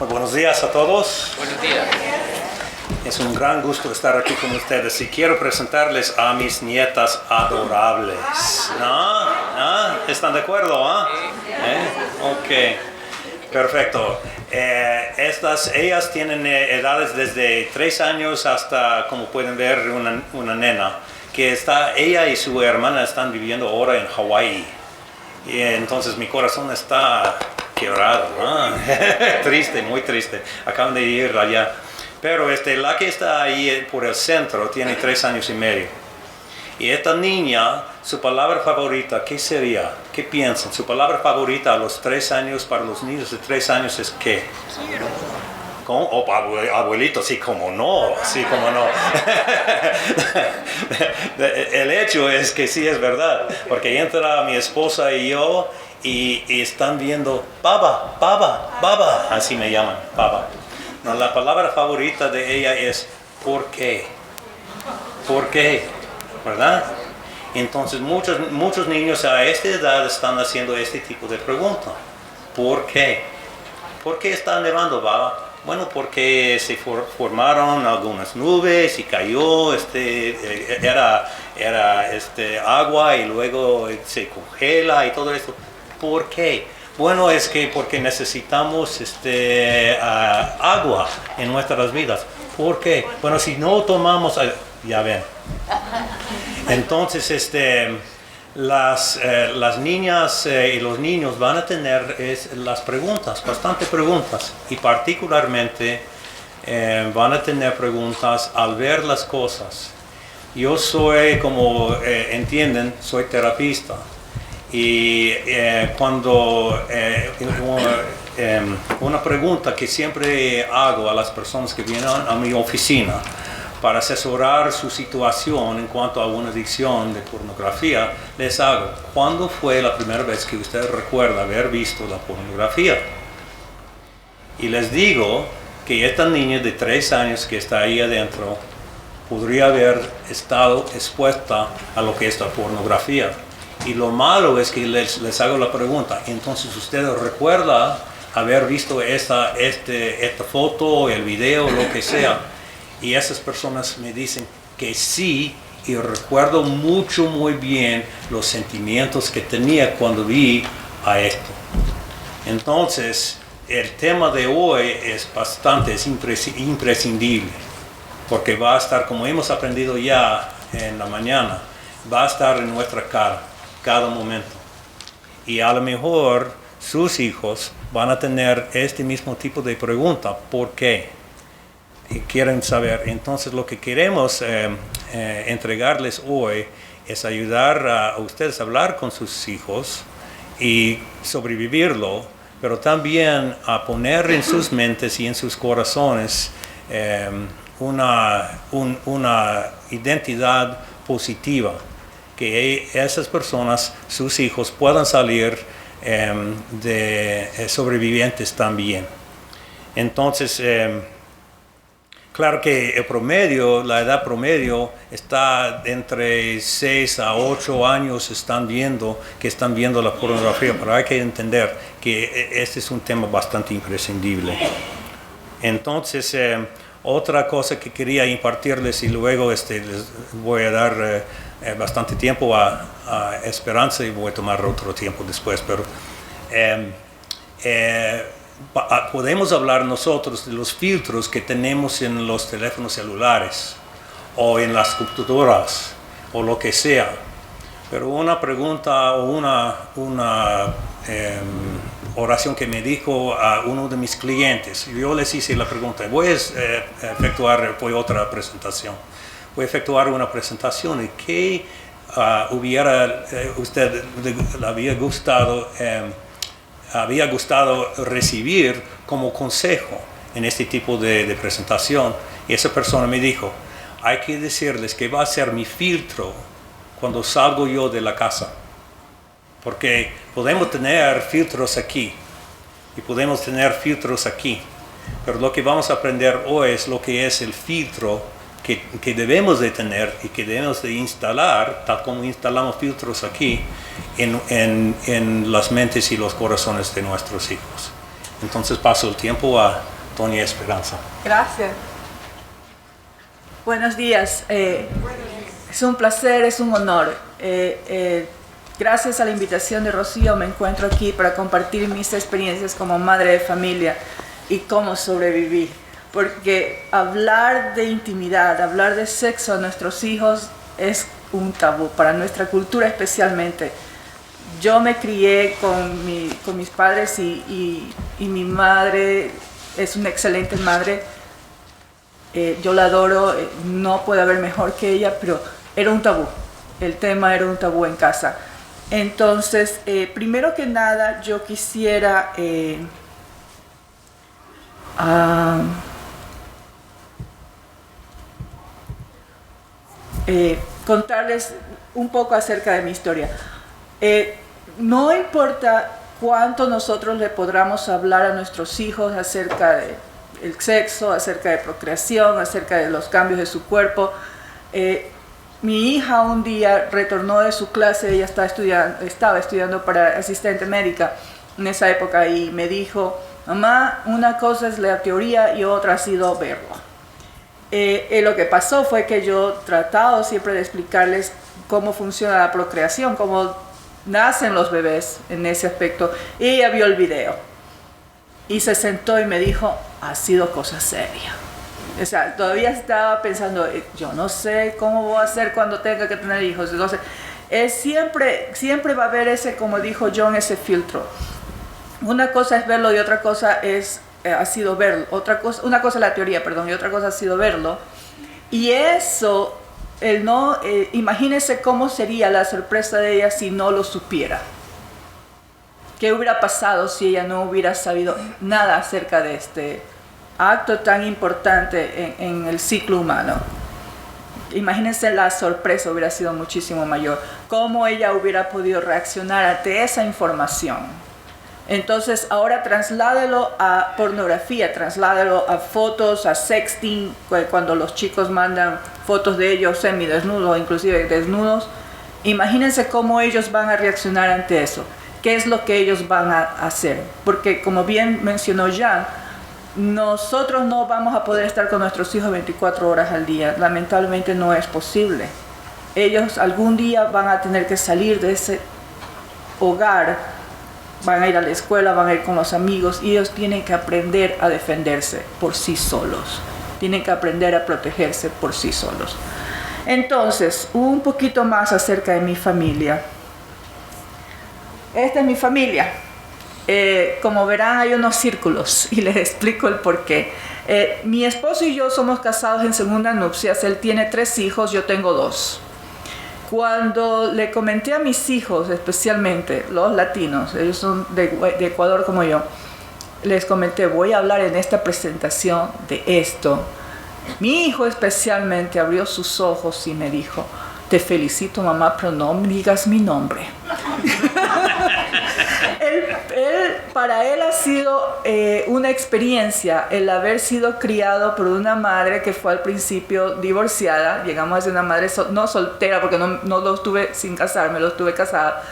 Muy buenos días a todos. Buenos días. Es un gran gusto estar aquí con ustedes y quiero presentarles a mis nietas adorables. ¿No? ¿Están de acuerdo? Ok, perfecto. Ellas tienen edades desde 3 años hasta, como pueden ver, una nena. Ella y su hermana están viviendo ahora en Hawái. Y entonces mi corazón está quebrado, ¿no? Triste, muy triste. Acaban de ir allá. Pero la que está ahí por el centro tiene 3 años y medio. Y esta niña, su palabra favorita, ¿qué sería? ¿Qué piensan? Su palabra favorita a los 3 años, para los niños de 3 años, es ¿qué? ¿Cómo? Oh, abuelito, sí, cómo no, sí, cómo no. El hecho es que sí es verdad, porque entra mi esposa y yo y están viendo baba, baba, baba, así me llaman, baba. No, la palabra favorita de ella es ¿por qué? ¿Por qué? ¿Verdad? Entonces muchos niños a esta edad están haciendo este tipo de pregunta. ¿Por qué? ¿Por qué está nevando, baba? Bueno, porque se formaron algunas nubes y cayó, era agua y luego se congela y todo esto. ¿Por qué? Bueno, es que porque necesitamos agua en nuestras vidas. ¿Por qué? Bueno, si no tomamos, ya ven. Entonces, las niñas y los niños van a tener las preguntas, bastantes preguntas, y particularmente van a tener preguntas al ver las cosas. Yo soy, como entienden, soy terapista, y cuando una pregunta que siempre hago a las personas que vienen a mi oficina para asesorar su situación en cuanto a una adicción de pornografía, les hago: ¿cuándo fue la primera vez que usted recuerda haber visto la pornografía? Y les digo que esta niña de 3 años que está ahí adentro podría haber estado expuesta a lo que es la pornografía. Y lo malo es que les hago la pregunta: entonces, ¿usted recuerda haber visto esta foto, el video, lo que sea? Y esas personas me dicen que sí, y recuerdo muy bien los sentimientos que tenía cuando vi a esto. Entonces, el tema de hoy es imprescindible, porque va a estar, como hemos aprendido ya en la mañana, va a estar en nuestra cara cada momento. Y a lo mejor sus hijos van a tener este mismo tipo de pregunta: ¿por qué? Y quieren saber. Entonces, lo que queremos entregarles hoy es ayudar a ustedes a hablar con sus hijos y sobrevivirlo, pero también a poner en sus mentes y en sus corazones una identidad positiva, que esas personas, sus hijos, puedan salir de sobrevivientes también. Entonces, claro que la edad promedio está entre 6 a 8 años están viendo la pornografía, pero hay que entender que este es un tema bastante imprescindible. Entonces, otra cosa que quería impartirles, y luego les voy a dar bastante tiempo a Esperanza y voy a tomar otro tiempo después, pero podemos hablar nosotros de los filtros que tenemos en los teléfonos celulares o en las computadoras o lo que sea, pero una pregunta o una oración que me dijo a uno de mis clientes, yo les hice la pregunta: voy a efectuar otra presentación, voy a efectuar una presentación, y ¿qué usted le había gustado recibir como consejo en este tipo de presentación? Y esa persona me dijo: hay que decirles que va a ser mi filtro cuando salgo yo de la casa, porque podemos tener filtros aquí y podemos tener filtros aquí, pero lo que vamos a aprender hoy es lo que es el filtro que debemos de tener y que debemos de instalar, tal como instalamos filtros aquí, en las mentes y los corazones de nuestros hijos. Entonces paso el tiempo a doña Esperanza. Gracias. Buenos días. Es un placer, es un honor. Gracias a la invitación de Rocío me encuentro aquí para compartir mis experiencias como madre de familia y cómo sobrevivir. Porque hablar de intimidad, hablar de sexo a nuestros hijos es un tabú, para nuestra cultura especialmente. Yo me crié con mis padres y mi madre es una excelente madre. Yo la adoro, no puede haber mejor que ella, pero era un tabú. El tema era un tabú en casa. Entonces, primero que nada, yo quisiera contarles un poco acerca de mi historia. No importa cuánto nosotros le podamos hablar a nuestros hijos acerca del sexo, acerca de procreación, acerca de los cambios de su cuerpo. Mi hija un día retornó de su clase, ella estaba estudiando para asistente médica en esa época y me dijo, mamá, una cosa es la teoría y otra ha sido verlo. Lo que pasó fue que yo trataba siempre de explicarles cómo funciona la procreación, cómo nacen los bebés en ese aspecto, y ella vio el video y se sentó y me dijo, ha sido cosa seria. O sea, todavía estaba pensando, yo no sé cómo voy a hacer cuando tenga que tener hijos. Entonces, siempre va a haber ese, como dijo John, ese filtro. Una cosa es verlo y otra cosa ha sido verlo. Una cosa es la teoría, perdón, y otra cosa ha sido verlo. Y eso, imagínense cómo sería la sorpresa de ella si no lo supiera. ¿Qué hubiera pasado si ella no hubiera sabido nada acerca de este acto tan importante en el ciclo humano? Imagínense, la sorpresa hubiera sido muchísimo mayor. ¿Cómo ella hubiera podido reaccionar ante esa información? Entonces, ahora trasládelo a pornografía, trasládelo a fotos, a sexting, cuando los chicos mandan fotos de ellos semidesnudos, inclusive desnudos. Imagínense cómo ellos van a reaccionar ante eso. ¿Qué es lo que ellos van a hacer? Porque, como bien mencionó Jan, nosotros no vamos a poder estar con nuestros hijos 24 horas al día. Lamentablemente no es posible. Ellos algún día van a tener que salir de ese hogar, van a ir a la escuela, van a ir con los amigos, y ellos tienen que aprender a defenderse por sí solos. Tienen que aprender a protegerse por sí solos. Entonces, un poquito más acerca de mi familia. Esta es mi familia. Como verán, hay unos círculos y les explico el porqué. Mi esposo y yo somos casados en segunda nupcias. Él tiene 3 hijos, yo tengo 2. Cuando le comenté a mis hijos, especialmente los latinos, ellos son de Ecuador como yo, les comenté, voy a hablar en esta presentación de esto. Mi hijo especialmente abrió sus ojos y me dijo, te felicito, mamá, pero no me digas mi nombre. Para él ha sido una experiencia el haber sido criado por una madre que fue al principio divorciada. Llegamos a ser una madre no soltera, porque no lo tuve sin casarme, lo tuve casada,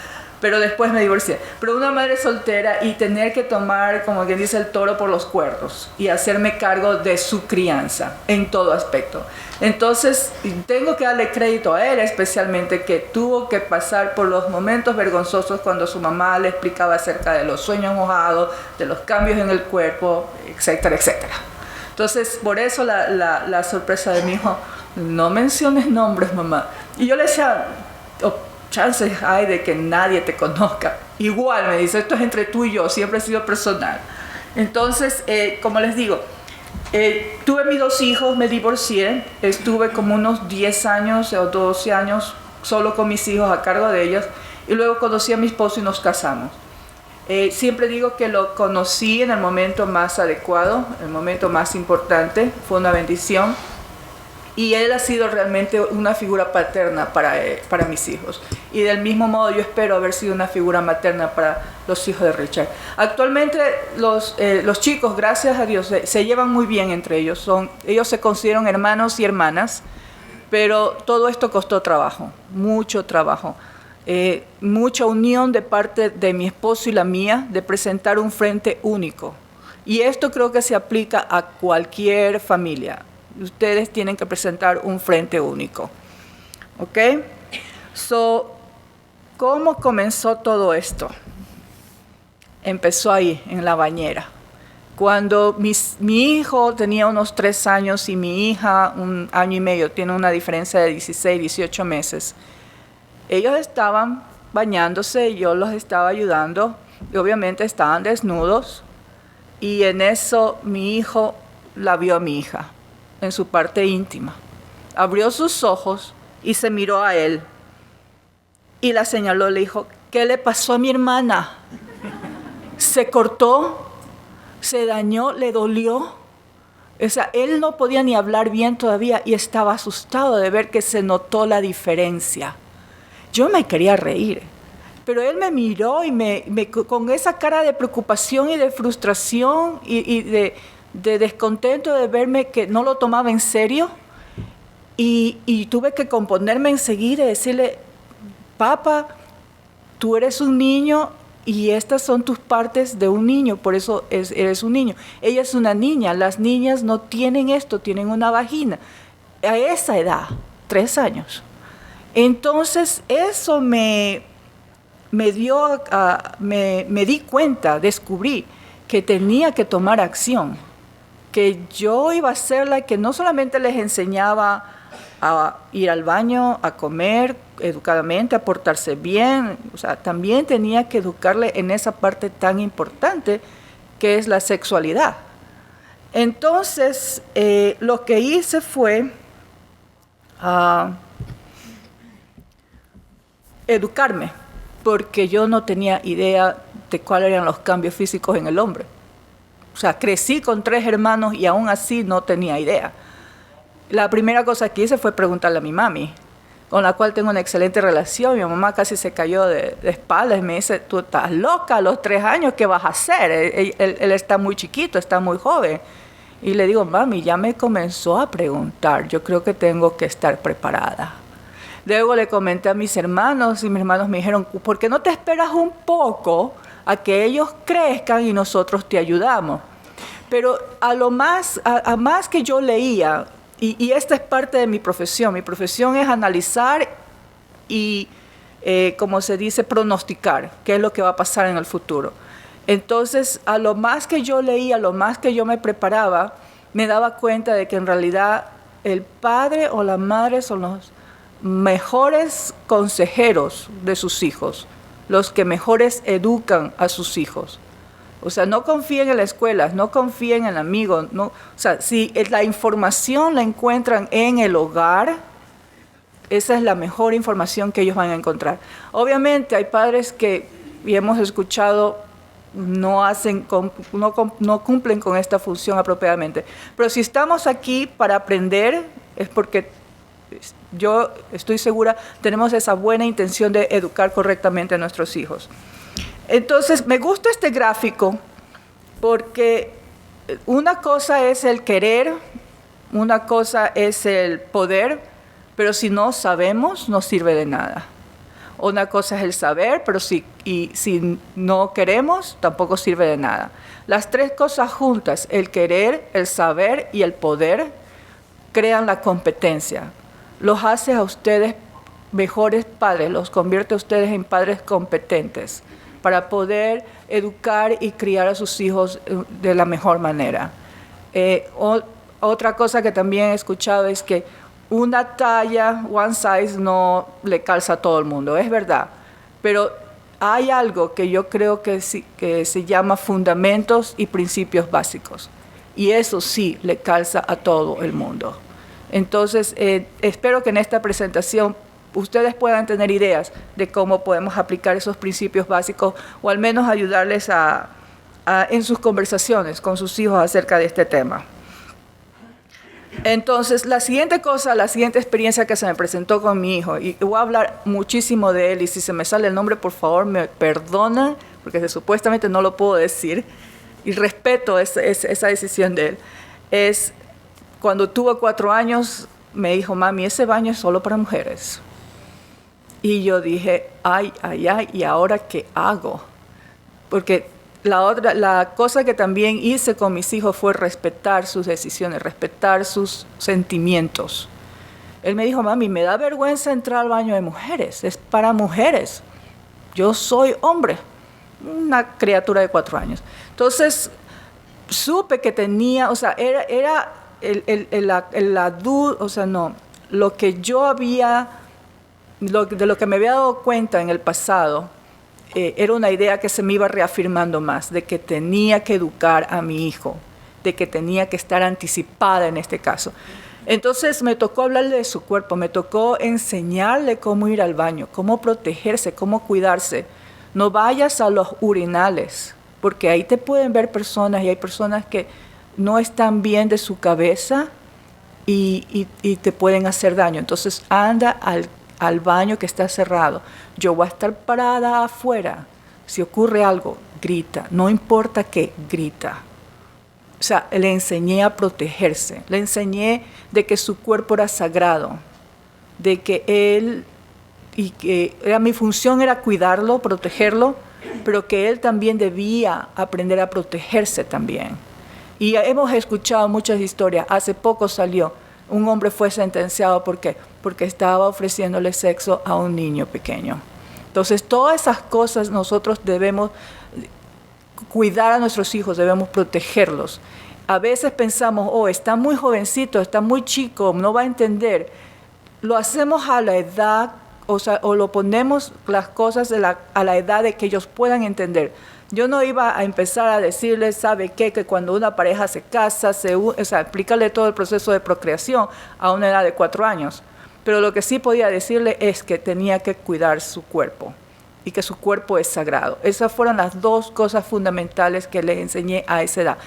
pero después me divorcié. Pero una madre soltera y tener que tomar, como quien dice, el toro por los cuernos y hacerme cargo de su crianza en todo aspecto. Entonces, tengo que darle crédito a él, especialmente, que tuvo que pasar por los momentos vergonzosos cuando su mamá le explicaba acerca de los sueños mojados, de los cambios en el cuerpo, etcétera, etcétera. Entonces, por eso la sorpresa de mi hijo, no menciones nombres, mamá. Y yo le decía, chances hay de que nadie te conozca. Igual me dice, esto es entre tú y yo, siempre ha sido personal. Entonces, como les digo, tuve mis 2 hijos, me divorcié, estuve como unos 10 años o 12 años solo con mis hijos, a cargo de ellos, y luego conocí a mi esposo y nos casamos. Siempre digo que lo conocí en el momento más adecuado, el momento más importante, fue una bendición. Y él ha sido realmente una figura paterna para mis hijos. Y del mismo modo yo espero haber sido una figura materna para los hijos de Richard. Actualmente los chicos, gracias a Dios, se llevan muy bien entre ellos. Ellos se consideran hermanos y hermanas, pero todo esto costó trabajo, mucho trabajo. Mucha unión de parte de mi esposo y la mía, de presentar un frente único. Y esto creo que se aplica a cualquier familia. Ustedes tienen que presentar un frente único. ¿Ok? ¿Cómo comenzó todo esto? Empezó ahí, en la bañera. Cuando mi hijo tenía unos 3 años y mi hija 1 año y medio, tiene una diferencia de 16, 18 meses, ellos estaban bañándose y yo los estaba ayudando y obviamente estaban desnudos y en eso mi hijo la vio a mi hija en su parte íntima. Abrió sus ojos y se miró a él y la señaló, le dijo, ¿qué le pasó a mi hermana? ¿Se cortó? ¿Se dañó? ¿Le dolió? O sea, él no podía ni hablar bien todavía y estaba asustado de ver que se notó la diferencia. Yo me quería reír, pero él me miró y con esa cara de preocupación y de frustración y de descontento de verme que no lo tomaba en serio. Y tuve que componerme enseguida y decirle, papá, tú eres un niño y estas son tus partes de un niño, por eso eres un niño. Ella es una niña, las niñas no tienen esto, tienen una vagina. A esa edad, 3 años. Entonces eso me di cuenta, descubrí que tenía que tomar acción, que yo iba a ser la que no solamente les enseñaba a ir al baño, a comer educadamente, a portarse bien, o sea, también tenía que educarle en esa parte tan importante que es la sexualidad. Entonces, lo que hice fue educarme, porque yo no tenía idea de cuáles eran los cambios físicos en el hombre. O sea, crecí con 3 hermanos y aún así no tenía idea. La primera cosa que hice fue preguntarle a mi mami, con la cual tengo una excelente relación. Mi mamá casi se cayó de espaldas y me dice, tú estás loca, a los 3 años, ¿qué vas a hacer? Él está muy chiquito, está muy joven. Y le digo, mami, ya me comenzó a preguntar, yo creo que tengo que estar preparada. Luego le comenté a mis hermanos y mis hermanos me dijeron, ¿por qué no te esperas un poco a que ellos crezcan y nosotros te ayudamos? Pero a más que yo leía, y esta es parte de mi profesión es analizar y, como se dice, pronosticar qué es lo que va a pasar en el futuro. Entonces, a lo más que yo leía, a lo más que yo me preparaba, me daba cuenta de que en realidad el padre o la madre son los mejores consejeros de sus hijos, los que mejores educan a sus hijos. O sea, no confíen en la escuela, no confíen en amigos. No, o sea, si la información la encuentran en el hogar, esa es la mejor información que ellos van a encontrar. Obviamente hay padres que, y hemos escuchado, no cumplen con esta función apropiadamente. Pero si estamos aquí para aprender, es porque yo estoy segura, tenemos esa buena intención de educar correctamente a nuestros hijos. Entonces, me gusta este gráfico porque una cosa es el querer, una cosa es el poder, pero si no sabemos, no sirve de nada. Una cosa es el saber, pero si no queremos, tampoco sirve de nada. Las 3 cosas juntas, el querer, el saber y el poder, crean la competencia. Los hace a ustedes mejores padres, los convierte a ustedes en padres competentes para poder educar y criar a sus hijos de la mejor manera. Otra cosa que también he escuchado es que una talla, one size, no le calza a todo el mundo, es verdad. Pero hay algo que yo creo que se llama fundamentos y principios básicos. Y eso sí le calza a todo el mundo. Entonces, espero que en esta presentación ustedes puedan tener ideas de cómo podemos aplicar esos principios básicos o al menos ayudarles en sus conversaciones con sus hijos acerca de este tema. Entonces, la siguiente experiencia que se me presentó con mi hijo, y voy a hablar muchísimo de él, y si se me sale el nombre, por favor, me perdonan, porque supuestamente no lo puedo decir, y respeto esa decisión de él, es cuando tuvo 4 años, me dijo, mami, ese baño es solo para mujeres. Y yo dije, ay, ¿y ahora qué hago? Porque la cosa que también hice con mis hijos fue respetar sus decisiones, respetar sus sentimientos. Él me dijo, mami, me da vergüenza entrar al baño de mujeres, es para mujeres. Yo soy hombre, una criatura de 4 años. Entonces, supe que tenía, o sea, era la duda, o sea, no, lo que yo había, de lo que me había dado cuenta en el pasado, era una idea que se me iba reafirmando más, de que tenía que educar a mi hijo, de que tenía que estar anticipada en este caso. Entonces me tocó hablarle de su cuerpo, me tocó enseñarle cómo ir al baño, cómo protegerse, cómo cuidarse. No vayas a los urinales, porque ahí te pueden ver personas y hay personas que no están bien de su cabeza y te pueden hacer daño. Entonces anda al baño que está cerrado. Yo voy a estar parada afuera. Si ocurre algo, grita. No importa qué, grita. O sea, le enseñé a protegerse. Le enseñé de que su cuerpo era sagrado. De que él, y que mi función era cuidarlo, protegerlo, pero que él también debía aprender a protegerse también. Y hemos escuchado muchas historias. Hace poco salió, un hombre fue sentenciado, ¿por qué? Porque estaba ofreciéndole sexo a un niño pequeño. Entonces, todas esas cosas nosotros debemos cuidar a nuestros hijos, debemos protegerlos. A veces pensamos, está muy jovencito, está muy chico, no va a entender. Lo hacemos a la edad, o lo ponemos las cosas a la edad de que ellos puedan entender. Yo no iba a empezar a decirles, ¿sabe qué? Que cuando una pareja se casa, explicarle todo el proceso de procreación a una edad de 4 años. Pero lo que sí podía decirle es que tenía que cuidar su cuerpo y que su cuerpo es sagrado. Esas fueron las 2 cosas fundamentales que les enseñé a esa edad.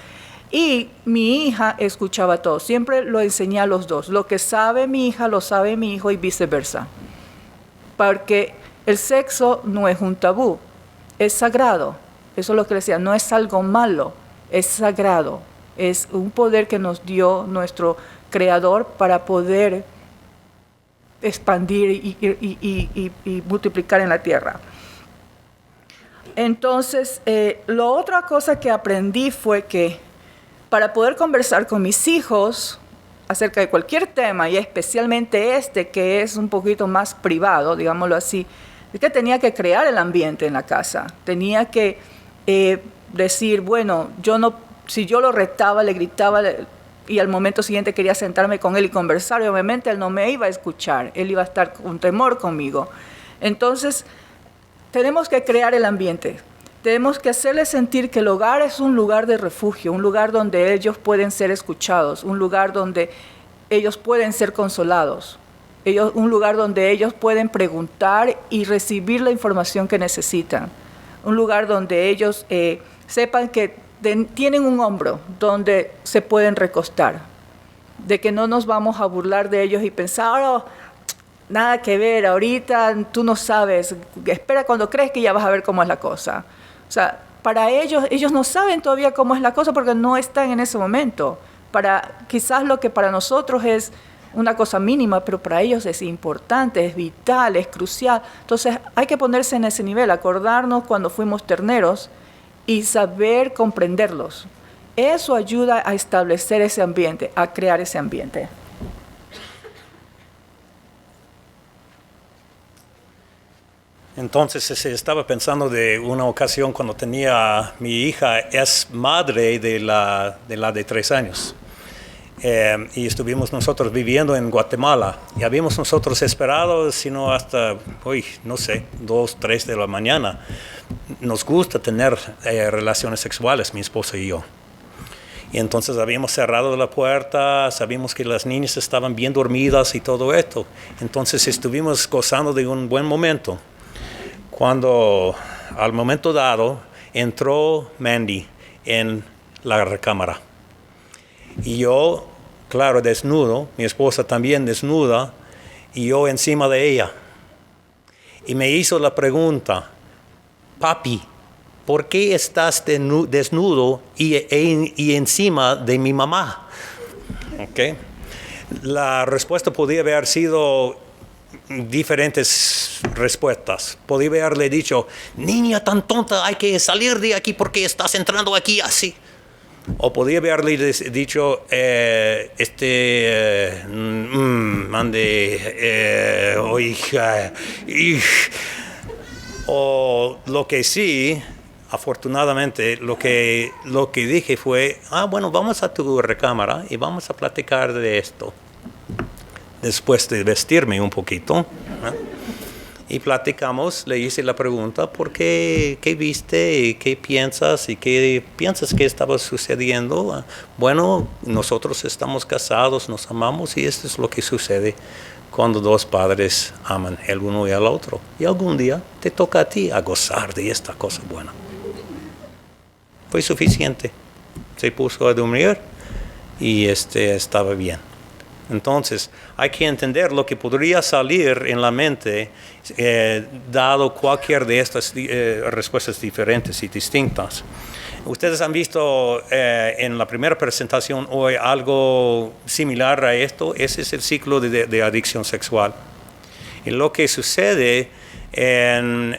Y mi hija escuchaba todo. Siempre lo enseñé a los 2. Lo que sabe mi hija, lo sabe mi hijo y viceversa. Porque el sexo no es un tabú, es sagrado. Eso es lo que le decía, no es algo malo, es sagrado. Es un poder que nos dio nuestro Creador para poder expandir y multiplicar en la tierra. Entonces, la otra cosa que aprendí fue que para poder conversar con mis hijos acerca de cualquier tema, y especialmente que es un poquito más privado, digámoslo así, es que tenía que crear el ambiente en la casa. Tenía que decir, bueno, si yo lo retaba, le gritaba, y al momento siguiente quería sentarme con él y conversar, y obviamente él no me iba a escuchar, él iba a estar con temor conmigo. Entonces, tenemos que crear el ambiente. Tenemos que hacerles sentir que el hogar es un lugar de refugio, un lugar donde ellos pueden ser escuchados, un lugar donde ellos pueden ser consolados, un lugar donde ellos pueden preguntar y recibir la información que necesitan, un lugar donde ellos sepan que tienen un hombro donde se pueden recostar, de que no nos vamos a burlar de ellos y pensar, nada que ver, ahorita tú no sabes, espera cuando crees que ya vas a ver cómo es la cosa. O sea, para ellos no saben todavía cómo es la cosa porque no están en ese momento. Quizás lo que para nosotros es una cosa mínima, pero para ellos es importante, es vital, es crucial. Entonces hay que ponerse en ese nivel, acordarnos cuando fuimos terneros y saber comprenderlos. Eso ayuda a establecer ese ambiente, a crear ese ambiente. Entonces estaba pensando de una ocasión cuando mi hija es madre de la de 3 años. Y estuvimos nosotros viviendo en Guatemala y habíamos nosotros esperado, sino hasta, 2, 3 de la mañana. Nos gusta tener relaciones sexuales, mi esposa y yo. Y entonces habíamos cerrado la puerta, sabíamos que las niñas estaban bien dormidas y todo esto. Entonces estuvimos gozando de un buen momento. Cuando al momento dado entró Mandy en la recámara. Y yo, claro, desnudo, mi esposa también desnuda, y yo encima de ella. Y me hizo la pregunta, papi, ¿por qué estás desnudo y encima de mi mamá? Okay. La respuesta podía haber sido diferentes respuestas. Podía haberle dicho, niña tan tonta, hay que salir de aquí porque estás entrando aquí así. O podía haberle dicho, o lo que sí, afortunadamente, lo que dije fue, bueno, vamos a tu recámara y vamos a platicar de esto. Después de vestirme un poquito, y platicamos, le hice la pregunta, ¿por qué viste? ¿Qué piensas? ¿Y qué piensas que estaba sucediendo? Bueno, nosotros estamos casados, nos amamos y esto es lo que sucede cuando dos padres aman el uno y el otro. Y algún día te toca a ti a gozar de esta cosa buena. Fue suficiente. Se puso a dormir y estaba bien. Entonces, hay que entender lo que podría salir en la mente dado cualquier de estas respuestas diferentes y distintas. Ustedes han visto en la primera presentación hoy algo similar a esto. Ese es el ciclo de adicción sexual. Y lo que sucede en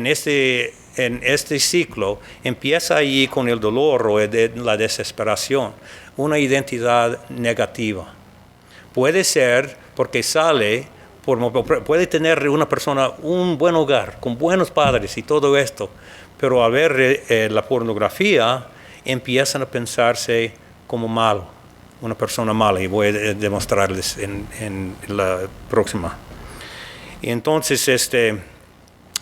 este ciclo empieza allí con el dolor o la desesperación, una identidad negativa. Puede ser porque puede tener una persona un buen hogar, con buenos padres y todo esto, pero al ver la pornografía empiezan a pensarse como malo, una persona mala, y voy a demostrarles en la próxima. Y entonces,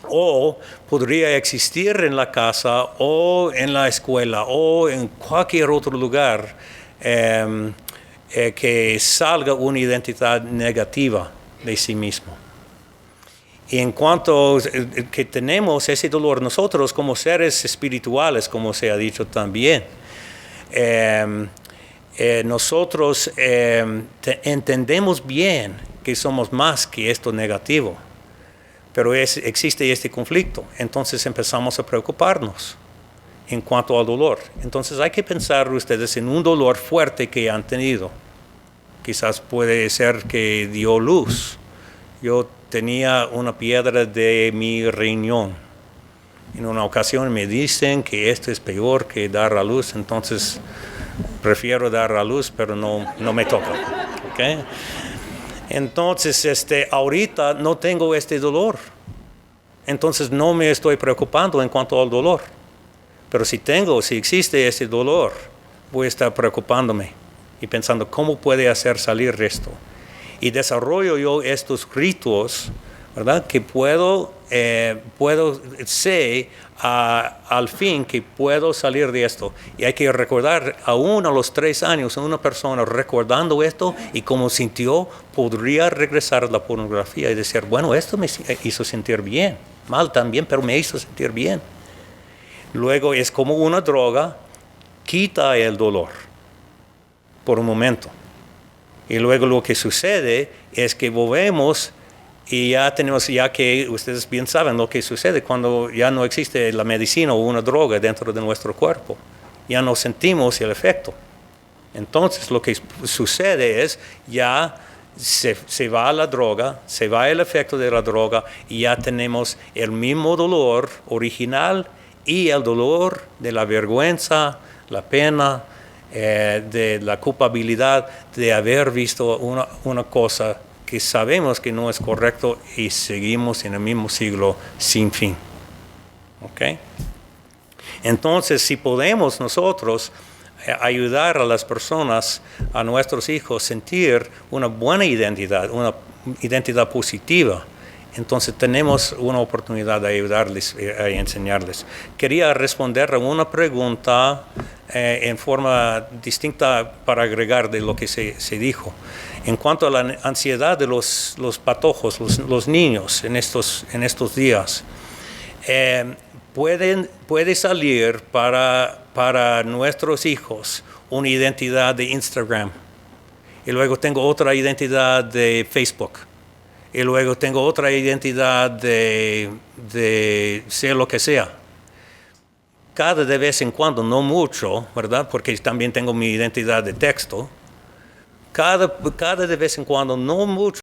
o podría existir en la casa o en la escuela o en cualquier otro lugar que salga una identidad negativa de sí mismo. Y en cuanto que tenemos ese dolor nosotros como seres espirituales, como se ha dicho también, nosotros entendemos bien que somos más que esto negativo, pero existe este conflicto, entonces empezamos a preocuparnos en cuanto al dolor. Entonces hay que pensar ustedes en un dolor fuerte que han tenido. Quizás puede ser que dio luz. Yo tenía una piedra de mi riñón. En una ocasión me dicen que esto es peor que dar a luz, entonces prefiero dar a luz, pero no me toca. ¿Okay? Entonces, ahorita no tengo este dolor. Entonces no me estoy preocupando en cuanto al dolor. Pero si existe ese dolor, voy a estar preocupándome y pensando cómo puede hacer salir esto. Y desarrollo yo estos ritos, ¿verdad? Que puedo sé al fin que puedo salir de esto. Y hay que recordar, aún a los 3 años, una persona recordando esto y cómo sintió, podría regresar a la pornografía y decir, bueno, esto me hizo sentir bien, mal también, pero me hizo sentir bien. Luego es como una droga, quita el dolor por un momento. Y luego lo que sucede es que volvemos y ya que ustedes bien saben lo que sucede cuando ya no existe la medicina o una droga dentro de nuestro cuerpo. Ya no sentimos el efecto. Entonces lo que sucede es ya se va la droga, se va el efecto de la droga y ya tenemos el mismo dolor original y el dolor de la vergüenza, la pena, de la culpabilidad de haber visto una cosa que sabemos que no es correcto y seguimos en el mismo siglo sin fin. ¿Okay? Entonces, si podemos nosotros ayudar a las personas, a nuestros hijos, sentir una buena identidad, una identidad positiva, entonces tenemos una oportunidad de ayudarles y enseñarles. Quería responder a una pregunta en forma distinta para agregar de lo que se dijo. En cuanto a la ansiedad de los patojos, los niños en estos días, puede salir para nuestros hijos una identidad de Instagram. Y luego tengo otra identidad de Facebook. Y luego tengo otra identidad de sea lo que sea. Cada de vez en cuando, no mucho, ¿verdad? Porque también tengo mi identidad de texto. Cada de vez en cuando, no mucho.